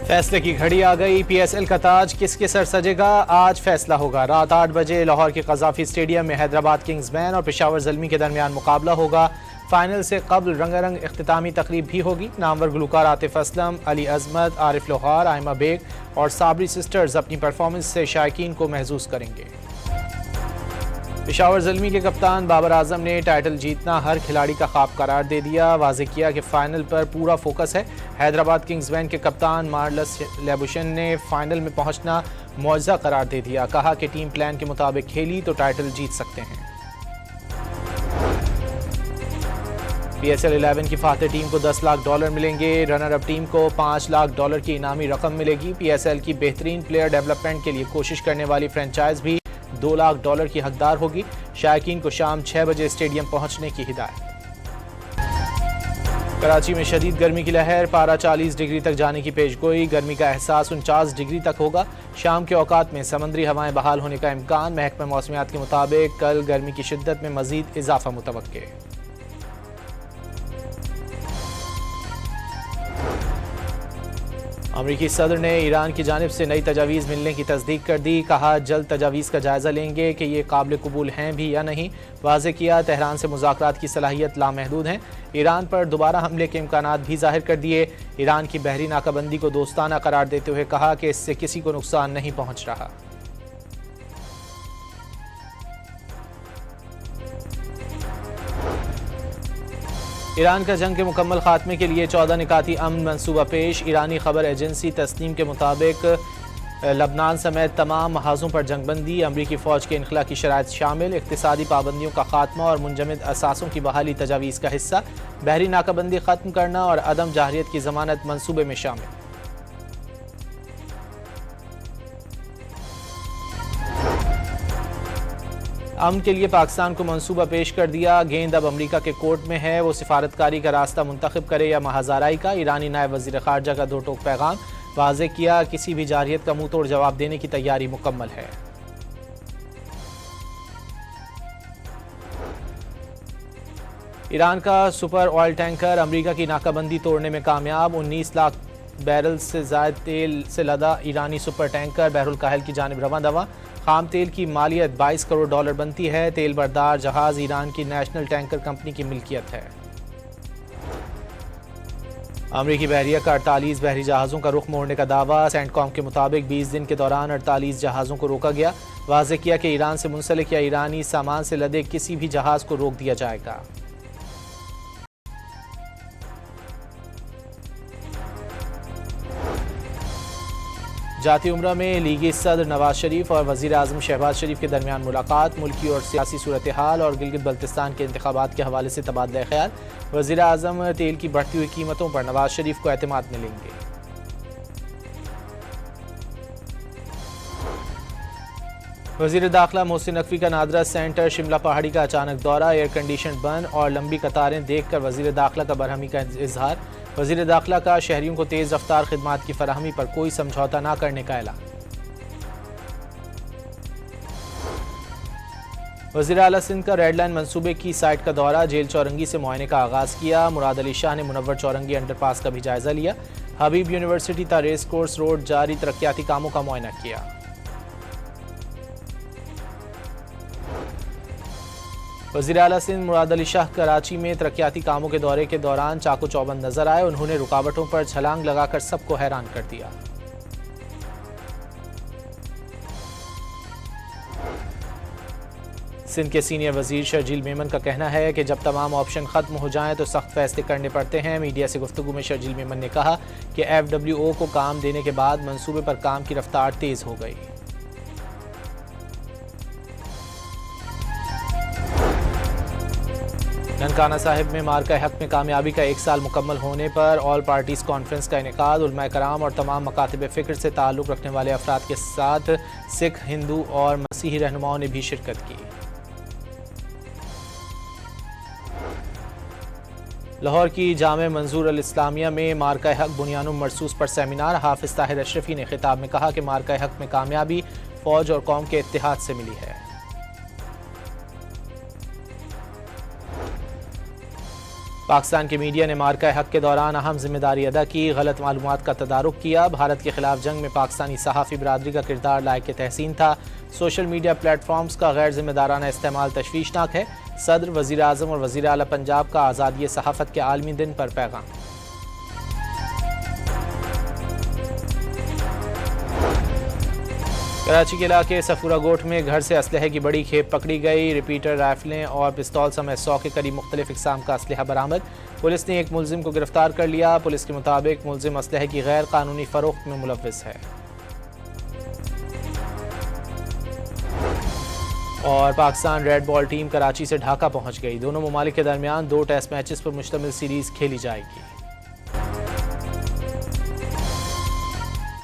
फैसले की घड़ी आ गई। पीएसएल का ताज किसके सर सजेगा, आज फैसला होगा। रात 8 बजे लाहौर के कज़ाफी स्टेडियम में हैदराबाद किंग्समैन और पेशावर ज़ल्मी के दरमियान मुकाबला होगा। फाइनल से कबल रंगारंग इख्तितामी तकरीब भी होगी। नामवर गुलकार आतिफ असलम, अली अजमत, आरिफ लोहार, आयमा बेग और साबरी सिस्टर्स अपनी परफॉर्मेंस से शायकीन को महसूस करेंगे। पेशावर ज़ल्मी के कप्तान बाबर आजम ने टाइटल जीतना हर खिलाड़ी का ख्वाब करार दे दिया। वाज़े किया कि फाइनल पर पूरा फोकस है। हैदराबाद किंग्समैन के कप्तान मार्लस लेबुशन ने फाइनल में पहुंचना मौजज़ा करार दे दिया। कहा कि टीम प्लान के मुताबिक खेली तो टाइटल जीत सकते हैं। पीएसएल 11 की फातह टीम को $10 लाख मिलेंगे। रनर अप टीम को $5 लाख की इनामी रकम मिलेगी। पीएसएल की बेहतरीन प्लेयर डेवलपमेंट के लिए कोशिश करने वाली फ्रेंचाइज भी $2 लाख की हकदार होगी। शायकीन को शाम 6 बजे स्टेडियम पहुंचने की हिदायत। कराची में शदीद गर्मी की लहर, पारा 40 डिग्री तक जाने की पेशगोई। गर्मी का एहसास 49 डिग्री तक होगा। शाम के औकात में समंदरी हवाएं बहाल होने का इम्कान। महकमा मौसमियात के मुताबिक कल गर्मी की शिद्दत में मजीद इजाफा मुतवक्के। अमरीकी सदर ने ईरान की जानिब से नई तजावीज़ मिलने की तस्दीक कर दी। कहा जल्द तजावीज़ का जायज़ा लेंगे कि ये काबिल कबूल हैं भी या नहीं। वाज़े किया तेहरान से मुज़ाकरात की सलाहियत लामहदूद हैं। ईरान पर दोबारा हमले के इम्कानात भी जाहिर कर दिए। ईरान की बहरी नाकाबंदी को दोस्ताना करार देते हुए कहा कि इससे किसी को नुकसान नहीं पहुँच रहा। ईरान का जंग के मुकम्मल खात्मे के लिए 14 निकाती अमन मनसूबा पेश। ईरानी खबर एजेंसी तस्नीम के मुताबिक लबनान समेत तमाम महाजों पर जंगबंदी, अमरीकी फ़ौज के इनखला की शराइत शामिल, इक़्तिसादी पाबंदियों का खात्मा और मुंजमद असासों की बहाली तजावीज़ का हिस्सा। बहरी नाकाबंदी ख़त्म करना और अदम जाहरियत की ज़मानत मनसूबे में शामिल। अमन के लिए पाकिस्तान को मंसूबा पेश कर दिया। गेंद अब अमरीका के कोर्ट में है, वो सिफारतकारी का रास्ता मुंतखब करे या महाजाराई का। ईरानी नायब वज़ीर ख़ारजा का दो टोक पैगाम। वाज़े किया किसी भी जारहियत का मुंह तोड़ जवाब देने की तैयारी मुकम्मल है। ईरान का सुपर ऑयल टैंकर अमरीका की नाकाबंदी तोड़ने में कामयाब। 19 लाख बैरल से ज़ायद तेल से लदा ईरानी सुपर टैंकर बहरुल काहिल की जानिब रवां दवा। खाम तेल की मालियत $22 करोड़ बनती है। तेल बरदार जहाज ईरान की नेशनल टैंकर कंपनी की मिल्कियत है। अमरीकी बहरिया का 48 बहरी जहाज़ों का रुख मोड़ने का दावा। सेंटकॉम के मुताबिक 20 दिन के दौरान 48 जहाज़ों को रोका गया। वाज़े किया कि ईरान से मुंसलिक या ईरानी सामान से लदे किसी भी जहाज़ को रोक दिया जाएगा। जाती उम्रा में लीगी सदर नवाज शरीफ और वज़ीर आज़म शहबाज शरीफ के दरमियान मुलाकात। मुल्की और सियासी सूरत हाल और गिलगित बल्तिस्तान के इंतखाबात के हवाले से तबादला ख्याल। वज़ीर आज़म तेल की बढ़ती हुई कीमतों पर नवाज शरीफ को एतमाद मिलेंगे। वज़ीर दाखिला मोहसिन नकवी का नादरा सेंटर शिमला पहाड़ी का अचानक दौरा। एयर कंडीशन बंद और लंबी कतारें देखकर वज़ीर दाखिला का बरहमी का इजहार। वज़ीर दाखिला का शहरियों को तेज़ रफ्तार खिदमात की फराहमी पर कोई समझौता न करने का ऐलान। वज़ीर आला सिंध का रेड लाइन मनसूबे की साइट का दौरा। जेल चौरंगी से मुआयने का आगाज़ किया। मुराद अली शाह ने मुनव्वर चौरंगी अंडरपास का भी जायज़ा लिया। हबीब यूनिवर्सिटी ता रेस कोर्स रोड जारी तरक्याती कामों का मुआयना किया। वज़ीर आला सिंध मुराद अली शाह कराची में तरक्याती कामों के दौरे के दौरान चाको चौबंद नजर आए। उन्होंने रुकावटों पर छलांग लगाकर सबको हैरान कर दिया। सिंध के सीनियर वजीर शर्जील मेमन का कहना है कि जब तमाम ऑप्शन खत्म हो जाएं तो सख्त फैसले करने पड़ते हैं। मीडिया से गुफ्तगू में शर्जील मेमन ने कहा कि FWO को काम देने के बाद मंसूबे पर काम की रफ्तार तेज हो गई। ननकाना साहिब में मार्का हक में कामयाबी का 1 साल मुकम्मल होने पर ऑल पार्टीज कॉन्फ्रेंस का इनेकाद। उलमाए कराम और तमाम मकातिब फ़िक्र से ताल्लुक़ रखने वाले अफराद के साथ सिख, हिंदू और मसीही रहनुमाओं ने भी शिरकत की। लाहौर की जामे मंजूर अल इस्लामिया में मार्का हक बुनियानुम मरसूस पर सेमिनार। हाफिज ताहिर अशरफी ने खिताब में कहा कि मार्का हक में कामयाबी फ़ौज और कौम के इत्तेहाद से मिली है। पाकिस्तान के मीडिया ने मार्का हक के दौरान अहम जिम्मेदारी अदा की, गलत मालूमात का तदारुक किया। भारत के खिलाफ जंग में पाकिस्तानी सहाफ़ी बरादरी का किरदार लायक तहसीन था। सोशल मीडिया प्लेटफॉर्म्स का गैर जिम्मेदाराना इस्तेमाल तशवीशनाक है। सदर, वज़ीर आज़म और वज़ीर आला पंजाब का आज़ादी सहाफ़त के आलमी दिन पर पैगाम। कराची के इलाके सफूरा गोट में घर से असलहे की बड़ी खेप पकड़ी गई। रिपीटर, राइफलें और पिस्तौल समेत 100 के करीब मुख्तलिफ इक़साम का असलहा बरामद। पुलिस ने एक मुलजिम को गिरफ्तार कर लिया। पुलिस के मुताबिक मुलजिम असलहे की गैर कानूनी फ़रोख्त में मुलव्विस है। और Pakistan red ball team Karachi से ढाका पहुंच गई। दोनों ममालिक के दरमियान 2 टेस्ट मैचेस पर मुश्तमिल सीरीज़ खेली जाएगी।